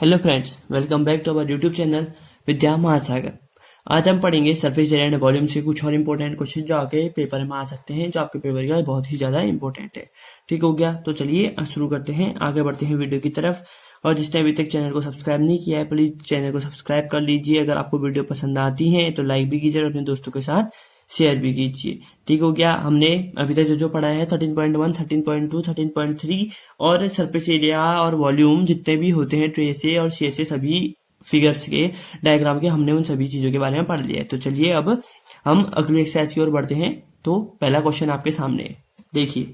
Hello friends, welcome back to our YouTube channel Vidya Mahasagar. आज हम पढ़ेंगे सरफेस एरिया एंड वॉल्यूम से कुछ और इम्पोर्टेंट क्वेश्चन जो आपके पेपर में आ सकते हैं, जो आपके पेपर का बहुत ही ज्यादा इंपॉर्टेंट है। ठीक हो गया, तो चलिए शुरू करते हैं, आगे बढ़ते हैं वीडियो की तरफ। और जिसने अभी तक चैनल को सब्सक्राइब नहीं किया है, प्लीज चैनल को सब्सक्राइब कर लीजिए। अगर आपको वीडियो पसंद आती है तो लाइक भी कीजिए और अपने दोस्तों के साथ शेयर भी कीजिए। ठीक हो गया, हमने अभी तक जो पढ़ा है 13.1, 13.2, 13.3 और सरफेस एरिया और वॉल्यूम जितने भी होते हैं ट्रेस से और शेयर से, सभी फिगर्स के डायग्राम के, हमने उन सभी चीजों के बारे में पढ़ लिया है। तो चलिए अब हम अगली एक्सरसाइज की ओर बढ़ते हैं। तो पहला क्वेश्चन आपके सामने है, देखिए।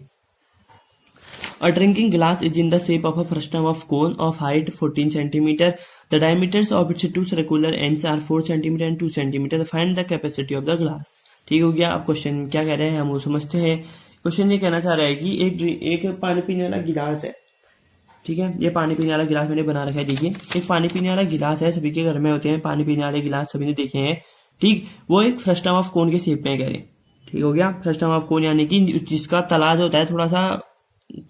A drinking glass is in the shape of a frustum of cone of height 14 centimeter. The diameters of its two circular ends are 4 centimeter and 2 centimeter. Find the capacity of the glass. ठीक हो गया। अब question क्या कह रहे हैं हम वो समझते हैं। क्वेश्चन ये कहना चाह रहा है कि एक पानी पीने वाला गिलास है। ठीक है, ये पानी पीने वाला गिलास मैंने बना रखा है। देखिए, एक पानी पीने वाला गिलास है, सभी के घर में होते हैं पानी पीने वाले गिलास, सभी ने देखे हैं। ठीक, वो एक फ्रस्टम ऑफ कोन के शेप में कह रहे हैं। ठीक हो गया, फ्रस्टम ऑफ कोन यानी कि जिसका तला जो होता है थोड़ा सा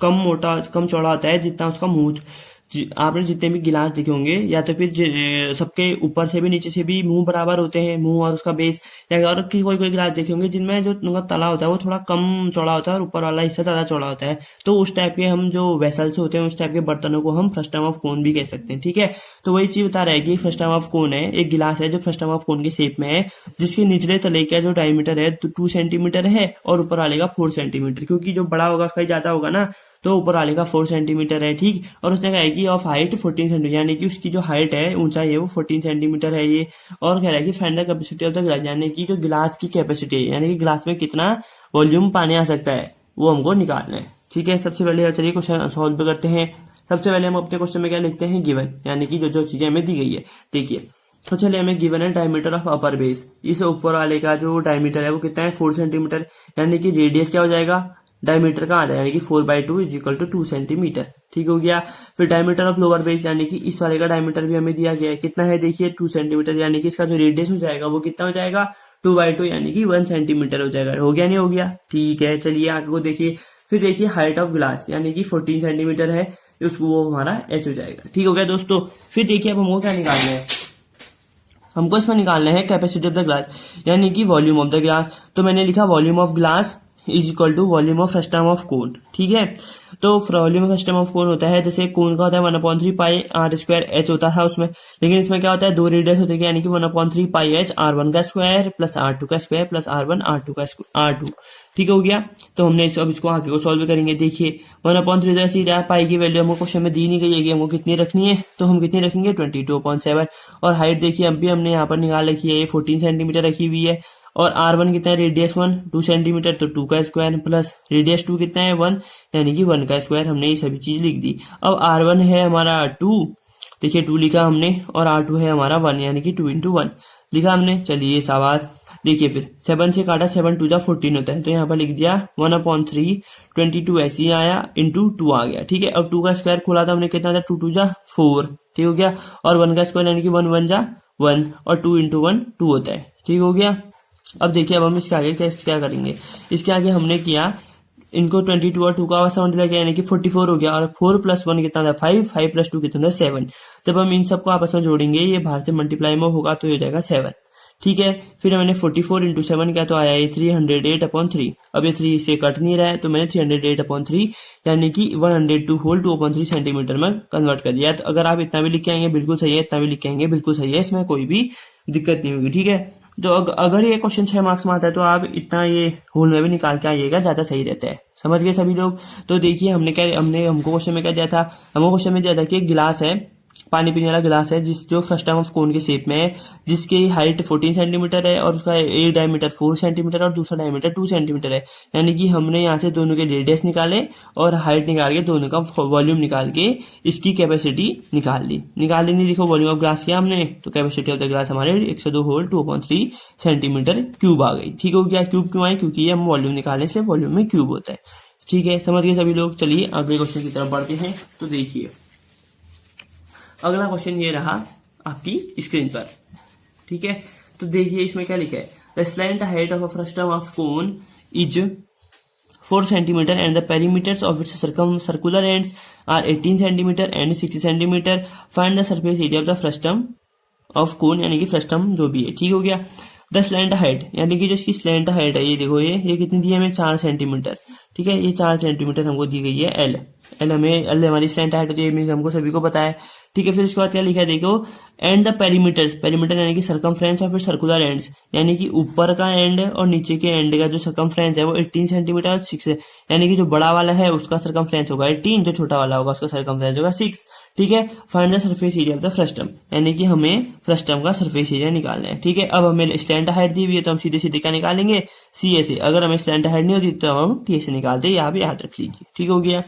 कम मोटा, कम चौड़ा होता है जितना उसका मुंह। आपने जितने भी गिलास देखे होंगे, या तो फिर सबके ऊपर से भी नीचे से भी मुंह बराबर होते हैं, मुंह और उसका बेस, या और कोई कोई गिलास देखे होंगे जिनमें जो उनका तला होता है वो थोड़ा कम चौड़ा होता है और ऊपर वाला हिस्सा ज्यादा चौड़ा होता है। तो उस टाइप के हम जो वेसल्स होते हैं, उस टाइप के बर्तनों को हम फ्रस्टम ऑफ कोन भी कह सकते हैं। ठीक है, तो वही चीज बता रहा है कि फ्रस्टम ऑफ कोन है, एक गिलास है जो फ्रस्टम ऑफ कोन के शेप में है, जिसके निचले तले का जो डायमीटर है 2 सेंटीमीटर है और ऊपर वाले का 4 सेंटीमीटर, क्योंकि जो बड़ा होगा उसका ज्यादा होगा ना, तो ऊपर वाले का 4 सेंटीमीटर है। ठीक, और उसने कहा है कि ऑफ हाइट 14 सेंटीमीटर, यानी कि उसकी जो हाइट है, ऊंचाई है, वो 14 सेंटीमीटर है ये। और कह रहा है कि find the capacity of the glass, यानी कि जो गिलास की कैपेसिटी है, यानी कि गिलास में कितना वॉल्यूम पानी आ सकता है, वो हमको निकालना है। ठीक है, सबसे पहले चलिए क्वेश्चन सॉल्व करते हैं। सबसे पहले हम अपने क्वेश्चन में क्या लिखते हैं, गिवन, यानी कि जो जो चीजें हमें दी गई है। देखिए, तो चलिए हमें गिवन है डायमीटर ऑफ अपर बेस। इस ऊपर वाले का जो डायमीटर है वो कितना है, 4 सेंटीमीटर, यानी कि रेडियस क्या हो जाएगा, डायमीटर का आधा, यानी कि 4/2 इज इक्वल टू 2 सेंटीमीटर। ठीक हो गया। फिर डायमीटर ऑफ लोअर बेस, यानी कि इस वाले का डायमीटर भी हमें दिया गया है, कितना है, देखिए 2 सेंटीमीटर, यानी कि इसका जो रेडियस हो जाएगा वो कितना हो जाएगा, 2/2, यानी कि 1 सेंटीमीटर हो जाएगा। हो गया, नहीं हो गया? ठीक है, चलिए आगे को देखिए। फिर देखिए हाइट ऑफ ग्लास, यानी कि 14 सेंटीमीटर है, उसको वो हमारा h हो जाएगा। ठीक हो गया दोस्तों। फिर देखिए अब हमको क्या निकालना है, हमको इसमें निकालना है कैपेसिटी ऑफ द ग्लास, यानी कि वॉल्यूम ऑफ द ग्लास। तो मैंने लिखा volume of glass is equal to volume of frustum of cone. ठीक है, तो volume of frustum of cone होता है, जैसे कोन का होता है 1/3 पाई आर स्क्वायर एच होता है उसमें, लेकिन इसमें क्या होता है, 2 रेडियस होते हैं, यानी कि 1/3 पाई एच R1 का स्क्वायर प्लस R2 का स्क्वायर प्लस R1 R2 का R2। ठीक हो गया। तो हमने अब इसको आगे को सॉल्व करेंगे। देखिए 1/3 तो ऐसी रहा, पाई की वैल्यू हमको क्वेश्चन में दी नहीं गई है कि हमको कितनी रखनी है, तो हम कितनी रखेंगे, 22.7। और हाइट देखिए अब भी हमने यहाँ पर निकाल रखी है, ये 14 सेंटीमीटर रखी हुई है। और R1 कितना है, रेडियस 1 2 सेंटीमीटर, तो 2 का स्क्वायर प्लस रेडियस 2 कितना है 1, यानी कि 1 का स्क्वायर। हमने ये सभी चीज लिख दी। अब R1 है हमारा 2, देखिए 2 लिखा हमने, और R2 है हमारा 1, यानी कि 2 × 1 लिखा हमने। चलिए शाबाश। देखिए फिर 7 से काटा, 7 2 जा 14 होता है, तो यहाँ पर लिख दिया 1/3 22 ऐसे ही आया, इंटू 2 आ गया। ठीक है, अब 2 का स्क्वायर खोला था हमने, कितना था, 2 2 जा 4। ठीक हो गया। और 1 का स्क्वायर यानी कि 1 1 जा 1, और 2 × 1 2 होता है। ठीक हो गया। अब देखिए अब हम इसके आगे क्या करेंगे, इसके आगे हमने किया इनको 22 और 2 का आपस में मल्टीप्लाई किया, यानी कि 44 हो गया, और 4 + 1 कितना था 5, 5 + 2 कितना था 7। जब हम इन सबको आपस में जोड़ेंगे, ये बाहर से मल्टीप्लाई में होगा तो ये हो जाएगा 7। ठीक है, फिर मैंने 44 × 7 क्या, तो आया ये 308/3। अब ये 3 से कट नहीं रहा है, तो मैंने 308/3 यानी कि 102 होल 2/3 सेंटीमीटर में कन्वर्ट कर दिया। तो अगर आप इतना भी लिख के आएंगे बिल्कुल सही है, इतना भी लिख के आएंगे बिल्कुल सही है, इसमें कोई भी दिक्कत नहीं होगी। ठीक है, तो अगर ये क्वेश्चन 6 मार्क्स में आता है तो आप इतना ये होल में भी निकाल के आइएगा, ज्यादा सही रहता है। समझ गए सभी लोग? तो देखिए हमको क्वेश्चन में क्या दिया था, हमको क्वेश्चन में दिया था कि एक गिलास है, पानी पीने वाला गिलास है, जो फ्रस्टम ऑफ कोन के शेप में है, जिसकी हाइट 14 सेंटीमीटर है और उसका एक डायमीटर 4 सेंटीमीटर और दूसरा डायमीटर 2 सेंटीमीटर है। यानी कि हमने यहाँ से दोनों के रेडियस निकाले और हाइट निकाल के दोनों का वॉल्यूम निकाल के इसकी कैपेसिटी निकाल ली। देखो वॉल्यूम ऑफ ग्लास किया हमने, तो कैपेसिटी ऑफ द ग्लास हमारे 102 होल 2/3 सेंटीमीटर क्यूब आ गई। ठीक हो गया। क्यूब क्यों आई, क्योंकि ये हम वॉल्यूम निकालने से वॉल्यूम में क्यूब होता है। ठीक है, समझ गए सभी लोग? चलिए अगले क्वेश्चन की तरफ बढ़ते हैं। तो देखिए अगला क्वेश्चन ये रहा आपकी स्क्रीन पर। ठीक है, तो देखिए इसमें क्या लिखा है, the slant height of a frustum of cone is 4 centimeter and the perimeters of its circular ends are 18 centimeter and 60 centimeter. Find the surface area of the frustum of cone, यानी कि फ्रस्टम जो भी है, ठीक हो गया. The slant height, यानी कि जो इसकी स्लैंट हाइट है, ये देखो ये कितनी दी है हमें, 4 सेंटीमीटर. ठीक है, ये 4 सेंटीमीटर हमको दी गई है. एल हमारी स्लैंट हाइट होती है, हमको सभी को पता है. ठीक है, फिर उसके बाद क्या लिखा है देखो, एंड द पेरीमीटर यानी कि सर्कमफ्रेंस और फिर सर्कुलर एंड्स, यानी कि ऊपर का एंड और नीचे के एंड का जो सर्कमफ्रेंस है वो 18 सेंटीमीटर और 6 है, यानी कि जो बड़ा वाला है उसका सर्कमफ्रेंस होगा 18, जो छोटा वाला होगा उसका सर्कमफ्रेंस होगा 6. ठीक है, find the surface area of the frustum, यानी कि हमें फ्रस्टम का सरफेस एरिया निकालना है. ठीक है, अब हमें स्लैंट हाइट दी हुई है तो हम सीधे सीधे क्या निकालेंगे, सी ए से. अगर हमें स्लैंट हाइट नहीं होती तो हम टी से निकालते हैं, यहाँ भी याद रख लीजिए. ठीक हो गया.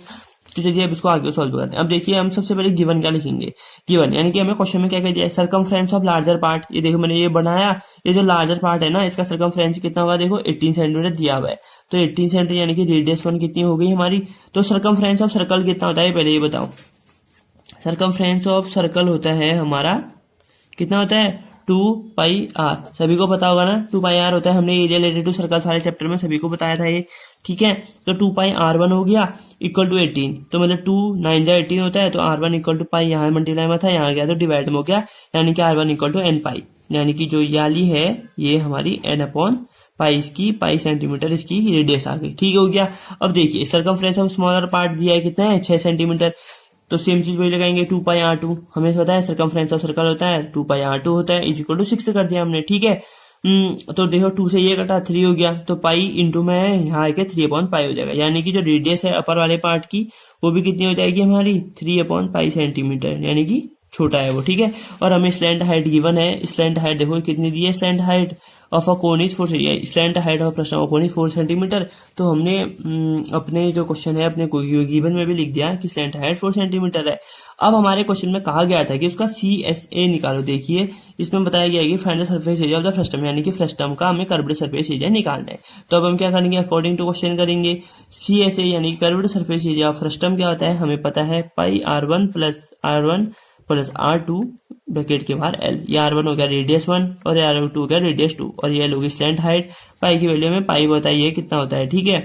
तो चलिए अब इसको आगे सॉल्व करते हैं. अब देखिए हम सबसे पहले गिवन क्या लिखेंगे, गिवन यानी कि हमें क्वेश्चन में क्या कह दिया है, सर्कमफ्रेंस ऑफ लार्जर पार्ट. ये देखो मैंने ये बनाया, ये जो लार्जर पार्ट है ना इसका सर्कमफ्रेंस कितना होगा, देखो 18 सेंटीमीटर दिया हुआ है. तो 18 सेंटीमीटर यानी कि रेडियस 1 कितनी हो गई हमारी. तो सर्कमफ्रेंस ऑफ सर्कल कितना होता है पहले ये बताओ. सर्कमफ्रेंस ऑफ सर्कल होता है हमारा, कितना होता है, 2 पाई आर. सभी को पता होगा ना 2 पाई आर होता है, हमने एरिया रिलेटेड टू सर्कल सारे चैप्टर में सभी को बताया था ये. ठीक है, तो 2 पाई R1 हो गया इक्वल टू 18. तो मतलब 2 9 जा 18 होता है, तो R1 इक्वल टू पाई, यहाँ मल्टीप्लाई में था, यहाँ गया तो डिवाइड में हो गया, यानी कि R1 इक्वल टू एन पाई, यानी कि जो याली है ये हमारी एन अपॉन पाई, इसकी पाई सेंटीमीटर इसकी रेडियस आ गई. ठीक हो गया. अब देखिए सर्कमफ्रेंस ऑफ स्मॉलर पार्ट दिया है कितना है, 6 सेंटीमीटर. तो सेम चीज वही लगाएंगे, 2 पाई R2. हमें पता है सर्कमफ्रेंस ऑफ सर्कल होता है 2 पाई R2 होता है, इज इक्वल टू 6 कर दिया हमने. ठीक है, तो देखो 2 से ये कटा 3 हो गया, तो पाई इंटू में यहाँ आके 3 अपॉन पाई हो जाएगा, यानी कि जो रेडियस है अपर वाले पार्ट की वो भी कितनी हो जाएगी हमारी 3 अपॉन पाई सेंटीमीटर, यानी कि छोटा है वो. ठीक है, और हमें स्लैंट हाइट गिवन है. स्लैंट हाइट देखो कितनी दी है, slant height of a cone is 4 centimetre. Slant height of frustum of cone is 4 centimetre. तो हमने अपने जो क्वेश्चन है अपने गिवन में भी लिख दिया कि स्लैंट हाइट 4 सेंटीमीटर है. अब हमारे क्वेश्चन में कहा गया था कि उसका CSA निकालो. देखिए इसमें बताया गया है कि find the surface area of the frustum, यानी कि फ्रस्टम का हमें कर्व्ड सरफेस एरिया निकालना है. तो अब हम क्या करेंगे, अकॉर्डिंग टू क्वेश्चन करेंगे. CSA यानी curved surface area of frustum क्या होता है, हमें पता है पाई R1 प्लस R2 ब्रैकेट के बाहर L. ये R1 हो गया रेडियस 1 और ये R2 हो गया रेडियस 2 और ये L होगी स्लैंट हाइट. पाई की वैल्यू में पाई बताइए कितना होता है. ठीक है,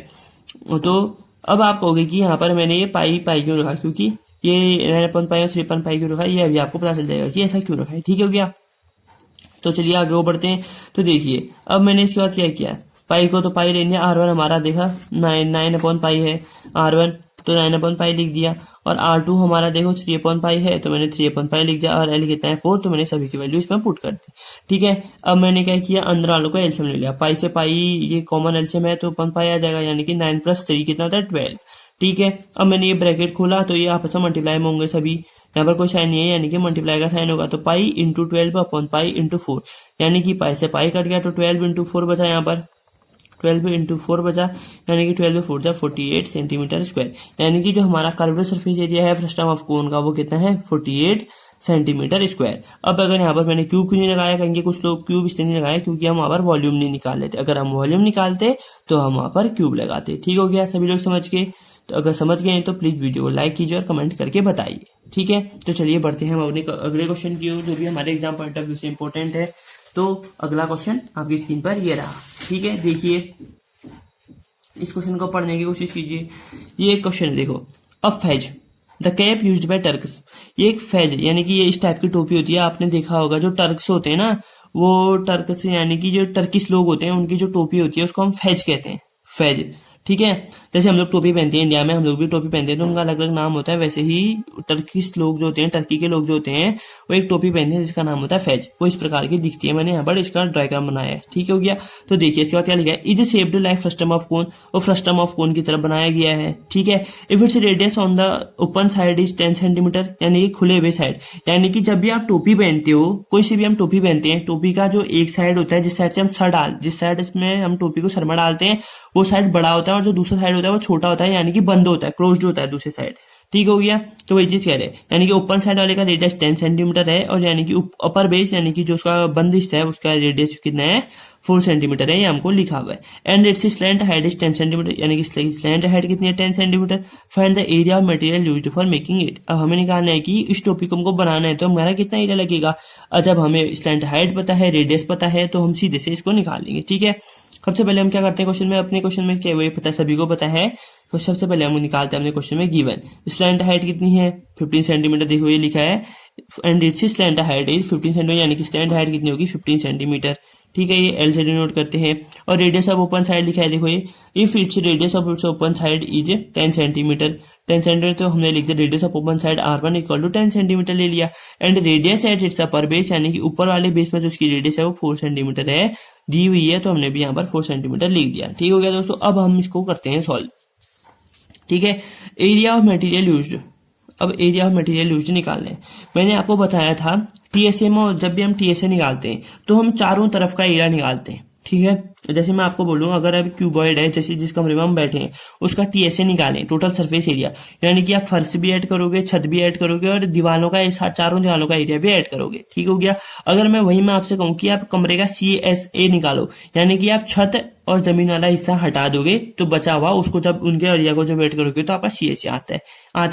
तो अब आप कहोगे कि यहाँ पर मैंने ये पाई क्यों रखा, क्योंकि ये 9 पाई और 3 पाई क्यों रखा, ये अभी आपको पता चल जाएगा कि ऐसा क्यों रखा है. ठीक हो गया. तो चलिए आगे बढ़ते हैं. तो देखिए अब मैंने इसके बाद क्या किया, पाई को तो पाई लेंगे, R1 हमारा देखा 9 अपॉन पाई है R1, तो 9 अपॉन पाई लिख दिया. और R2 हमारा देखो 3 अपॉन पाई है, तो मैंने 3 अपॉन पाई लिख दिया. और L कितना है 4, तो मैंने सभी की वैल्यू इसमें पुट कर दी. ठीक है, अब मैंने क्या किया, अंदर वालों को एलसीएम ले लिया. पाई से पाई ये कॉमन एलसीएम है तो अपॉन पाई आ जाएगा, यानी कि 9 + 3 कितना होता है 12. ठीक है, अब मैंने ये ब्रैकेट खोला तो ये आपस में मल्टीप्लाई में होंगे सभी, यहाँ पर कोई साइन नहीं है, यानी कि मल्टीप्लाई का साइन होगा. तो pi into 12 upon pi into 4, यानी कि पाई से पाई कट गया तो 12 इंटू 4 बचा, यहाँ पर 12 इंटू 4 बचा, यानी कि 12 4 जा 48 सेंटीमीटर स्क्वायर. यानी कि जो हमारा कर्व्ड सरफेस एरिया है फ्रस्टम ऑफ कोन का वो कितना है 48 सेंटीमीटर स्क्वायर. अब अगर यहाँ पर मैंने क्यूब क्यों नहीं लगाया, कहेंगे कुछ लोग क्यूब इसलिए नहीं लगाया क्योंकि हम वहाँ पर वॉल्यूम नहीं निकाल लेते. अगर हम वॉल्यूम निकालते तो हम वहाँ पर क्यूब लगाते. ठीक हो गया, सभी लोग समझ गए. तो अगर समझ गए तो प्लीज वीडियो को लाइक कीजिए और कमेंट करके बताइए. ठीक है, तो चलिए बढ़ते हैं हम अपने अगले क्वेश्चन की ओर, जो भी हमारे एग्जाम पॉइंट ऑफ व्यू से इंपॉर्टेंट है. तो अगला क्वेश्चन आपकी स्क्रीन पर ये रहा. ठीक है, देखिए इस क्वेश्चन को पढ़ने की कोशिश कीजिए. ये एक क्वेश्चन देखो, a fez the cap used by Turks. ये एक फैज यानी कि ये इस टाइप की टोपी होती है, आपने देखा होगा जो टर्क्स होते हैं ना, वो टर्क्स यानी कि जो टर्किश लोग होते हैं उनकी जो टोपी होती है उसको हम फैज कहते हैं, फैज. ठीक है, जैसे हम लोग टोपी पहनते हैं इंडिया में, हम लोग भी टोपी पहनते हैं तो उनका अलग अलग नाम होता है. वैसे ही टर्किश लोग जो होते हैं, टर्की के लोग जो होते हैं, वो एक टोपी पहनते हैं जिसका नाम होता है फैज. वो इस प्रकार की दिखती है, मैंने यहाँ पर इसका डायग्राम बनाया है. ठीक हो गया. तो देखिए इसके बाद क्या लिखा है, is shaped like frustum of कोन, और फ्रस्टम ऑफ कोन की तरफ बनाया गया है. ठीक है, if its radius on the open side is 10 centimetre, यानी कि खुले हुए साइड. यानी कि जब भी आप टोपी पहनते हो, कोई सी भी हम टोपी पहनते हैं, टोपी का जो एक साइड होता है जिस साइड से हम जिस साइड में हम टोपी को सर में डालते हैं वो साइड बड़ा होता है और जो दूसरा साइड होता है वो छोटा होता है, यानी कि बंद होता है, क्लोज्ड होता है दूसरी साइड. ठीक हो गया. तो वही चीज कह रहे हैं, यानी कि ओपन साइड वाले का रेडियस 10 सेंटीमीटर है और यानी कि अपर बेस यानी कि जो उसका बंद हिस्सा है उसका रेडियस कितना है 4 सेंटीमीटर है, ये हमको लिखा हुआ है. And it's slant height is 10 centimetre, यानी कि स्लैंट हाइट कितनी है 10 centimetre. Find the area of material used for making it. अब हमें निकालना है कि इस टोपी को हमको बनाना है तो हमारा कितना एरिया लगेगा. जब हमें स्लैंट हाइट पता है, रेडियस पता है, तो हम सीधे से इसको निकाल लेंगे. ठीक है, सबसे पहले हम क्या करते हैं क्वेश्चन में, अपने क्वेश्चन में क्या वही पता है, सभी को पता है। तो सबसे पहले हम निकालते हैं अपने क्वेश्चन में गिवन स्लैंट हाइट कितनी है 15 सेंटीमीटर, देखो ये लिखा है and it's slant height is 15 centimetre, यानी कि स्लैंट हाइट कितनी होगी 15 सेंटीमीटर। ठीक है, ये एल से डिनोट करते हैं। और रेडियस ऑफ ओपन साइड लिखा है, देखो ये if its radius of its open side is 10 centimetre, 10 centimetre तो हमने लिख दिया radius of open side R1 equal to 10 centimetre ले लिया। And radius at its upper base, यानी कि ऊपर वाले बेस में जो उसकी रेडियस है वो 4 सेंटीमीटर है, दी हुई है, तो हमने भी यहाँ पर 4 सेंटीमीटर लिख दिया। ठीक हो गया दोस्तों, अब हम इसको करते हैं सॉल्व। ठीक है, एरिया ऑफ मटेरियल यूज्ड, अब एरिया ऑफ मटेरियल यूज्ड निकालना है। मैंने आपको बताया था टीएसए में जब भी हम टीएसए निकालते हैं तो हम चारों तरफ का एरिया निकालते हैं। ठीक है, जैसे मैं आपको बोलूँ अगर अभी क्यूबॉइड है, जैसे जिस कमरे में हम बैठे हैं उसका टीएसए निकालें, टोटल सरफेस एरिया, यानी कि आप फर्श भी ऐड करोगे, छत भी ऐड करोगे और दीवालों का चारों दीवालों का एरिया भी ऐड करोगे। ठीक हो गया। अगर मैं वही मैं आपसे कहूँ कि आप कमरे का CSA निकालो, यानी कि आप छत और जमीन वाला हिस्सा हटा दोगे तो बचा हुआ उसको जब उनके एरिया को जब ऐड करोगे तो आपका CSA आता है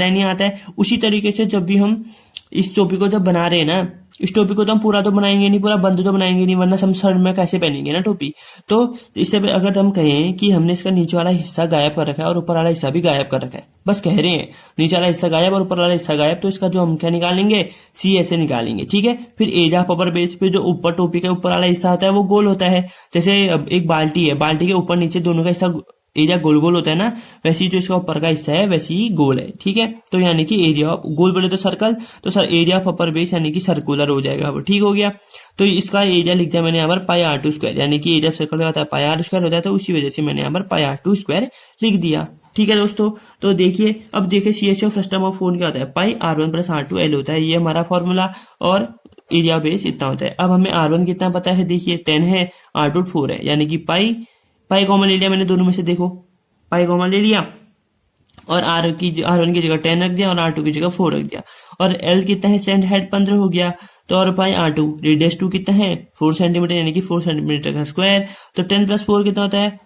नहीं आता है। उसी तरीके से जब भी हम इस टोपी को जब बना रहे हैं ना, इस टोपी को तो हम पूरा तो बनाएंगे नहीं, पूरा बंद तो बनाएंगे नहीं, वरना हम सर में कैसे पहनेंगे ना टोपी। तो इससे अगर हम कहें कि हमने इसका नीचे वाला हिस्सा गायब कर रखा है और ऊपर वाला हिस्सा भी गायब कर रखा है, बस कह रहे हैं नीचे वाला हिस्सा गायब और ऊपर वाला हिस्सा गायब, तो इसका जो हम क्या निकालेंगे CSA निकालेंगे। ठीक है, फिर एरिया ऑफ अपर बेस पे जो ऊपर टोपी का ऊपर वाला हिस्सा होता है वो गोल होता है। जैसे अब एक बाल्टी है, बाल्टी के ऊपर नीचे दोनों का हिस्सा एरिया गोल गोल होता है ना, वैसे ही जो इसका ऊपर का हिस्सा है वैसे ही गोल है। ठीक है, तो यानी कि एरिया ऑफ गोल बोले तो सर्कल, तो sir area of upper base यानी कि सर्कुलर हो जाएगा वो। ठीक हो गया, तो इसका एरिया लिख दिया मैंने यहाँ पर πr² स्क्वायर, यानी कि एरिया ऑफ सर्कल होता है πr² होता है, तो उसी वजह से मैंने यहाँ पर πr² स्क्वायर लिख दिया। ठीक है दोस्तों, तो देखिए अब देखिए CSA फ्रस्टम ऑफ कोन क्या होता है, πr1 + r2l होता है, ये हमारा फॉर्मूला, और एरिया बेस इतना होता है। अब हमें R1 कितना पता है, देखिए 10 है, R2 4 है, यानी कि पाई कॉमन ले लिया मैंने दोनों में से, देखो पाई कॉमन ले लिया और R1 की जगह 10 रख दिया और R2 की जगह 4 रख दिया। और L कितना है, स्लैंट हाइट 15 हो गया, तो और पाई R2 रेडियस 2 कितना है 4 सेंटीमीटर, यानी कि 4 सेंटीमीटर का स्क्वायर। तो 10 + 4 कितना होता है,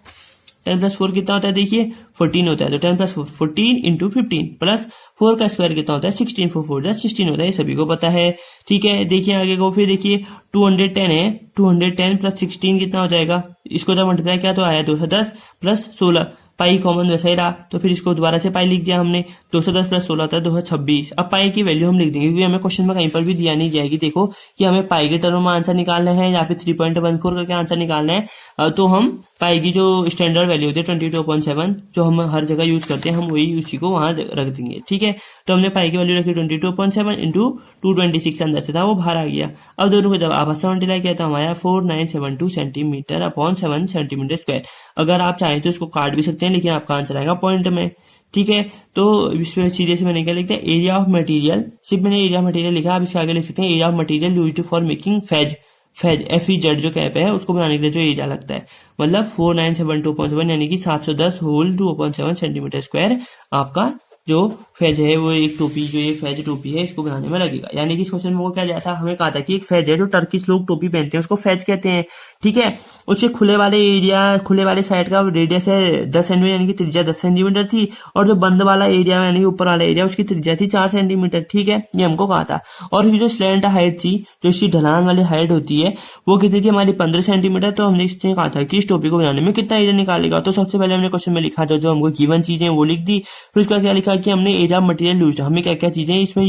10 + 4 कितना होता है, देखिए 14 होता है। तो 10 + 4 14 × 15 प्लस 4 का स्क्वायर कितना होता है 16, 4 4 16 होता है, ये सभी को पता है। ठीक है, देखिए आगे को, फिर देखिए 210 है, 210 + 16 कितना हो जाएगा, इसको जब मल्टीप्लाई किया तो आया 210 + 16, पाई कॉमन वैसा ही रहा, तो फिर इसको दोबारा से पाई लिख दिया हमने, 210 + 16 होता है 226। अब पाई की वैल्यू हम लिख देंगे क्योंकि हमें क्वेश्चन में कहीं पर भी दिया नहीं गया है कि देखो कि हमें पाई के टर्म में आंसर निकालना है या फिर 3.14 करके आंसर निकालना है। तो हम पाई की जो स्टैंडर्ड वैल्यू होती है 22.7 जो हम हर जगह यूज करते हैं, हम वही उसी को वहां रख देंगे। ठीक है, तो हमने पाई की वैल्यू रखी 22.7 × 226, अंदर से था वो बाहर आ गया। अब दोनों को जब आपस में मल्टीप्लाई किया तो हमारा 4972 सेंटीमीटर अपॉन 7 सेंटीमीटर स्क्वायर। अगर आप चाहें तो इसको काट भी सकते हैं, लेकिन आपका आंसर आएगा पॉइंट में। ठीक है, तो इसमें सीधे से मैंने क्या लिख दिया, एरिया ऑफ मटेरियल, सिर्फ मैंने एरिया ऑफ मटेरियल लिखा, आप इसके आगे लिख सकते हैं area of material used for making phase FEZ जो कैप है उसको बनाने के लिए जो एरिया लगता है, मतलब 4972.7 यानी कि 710 होल 2/7 सेंटीमीटर स्क्वायर आपका जो फेज है, वो एक टोपी, जो ये फेज टोपी है इसको बनाने में लगेगा। यानी कि इस क्वेश्चन में वो क्या दिया था, हमें कहा था कि एक फेज है जो टर्किश लोग टोपी पहनते हैं उसको फेज कहते हैं। ठीक है, उससे खुले वाले साइड का रेडियस है 10 सेंटीमीटर, यानी कि त्रिज्या 10 सेंटीमीटर थी, और जो बंद वाला एरिया यानी ऊपर वाला एरिया उसकी त्रिज्या थी 4 सेंटीमीटर। ठीक है, ये हमको कहा था। और ये जो स्लैंट हाइट थी, जो इसकी ढलान वाली हाइट होती है, वो कितनी थी हमारी 15 सेंटीमीटर। तो हमने इससे कहा था कि इस टोपी को बनाने में कितना एरिया निकालेगा। तो सबसे पहले हमने क्वेश्चन में लिखा जो हमको गिवन चीजें वो लिख दी, फिर उसके बाद क्या लिखा कि हमने एरिया मटेरियल यूज्ड, हमें क्या क्या चीजें इसमें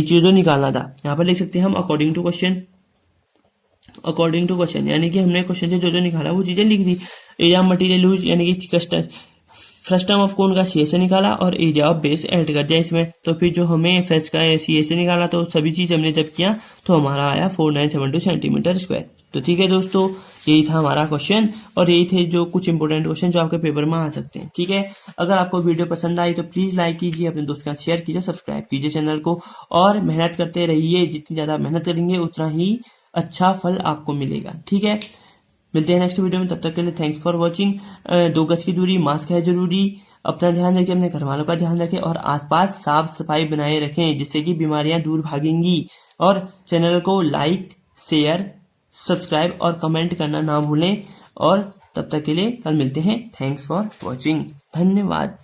चीजों निकालना था। यहाँ पर लिख सकते हैं हम अकॉर्डिंग टू क्वेश्चन, यानी कि हमने क्वेश्चन से जो निकाला वो चीजें लिख दी। एरिया मटेरियल यूज यानी कि फ्रस्टम ऑफ कोन का CSA निकाला और एरिया ऑफ बेस ऐड कर दिया इसमें। तो फिर जो हमें फेज का CSA निकाला, तो सभी चीज हमने जब किया तो हमारा आया 4972 सेंटीमीटर स्क्वायर। तो ठीक है दोस्तों, यही था हमारा क्वेश्चन, और यही थे जो कुछ इंपोर्टेंट क्वेश्चन जो आपके पेपर में आ सकते हैं। ठीक है, अगर आपको वीडियो पसंद आई तो प्लीज लाइक कीजिए, अपने दोस्त के साथ शेयर कीजिए, सब्सक्राइब कीजिए चैनल को, और मेहनत करते रहिए। जितनी ज्यादा मेहनत करेंगे उतना ही अच्छा फल आपको मिलेगा। ठीक है, मिलते हैं नेक्स्ट वीडियो में, तब तक के लिए थैंक्स फॉर वॉचिंग। 2 गज की दूरी, मास्क है जरूरी, अपना ध्यान रखें, अपने घर वालों का ध्यान रखें, और आसपास साफ सफाई बनाए रखें, जिससे कि बीमारियां दूर भागेंगी। और चैनल को लाइक, शेयर, सब्सक्राइब और कमेंट करना ना भूलें। और तब तक के लिए कल मिलते हैं। थैंक्स फॉर वॉचिंग, धन्यवाद।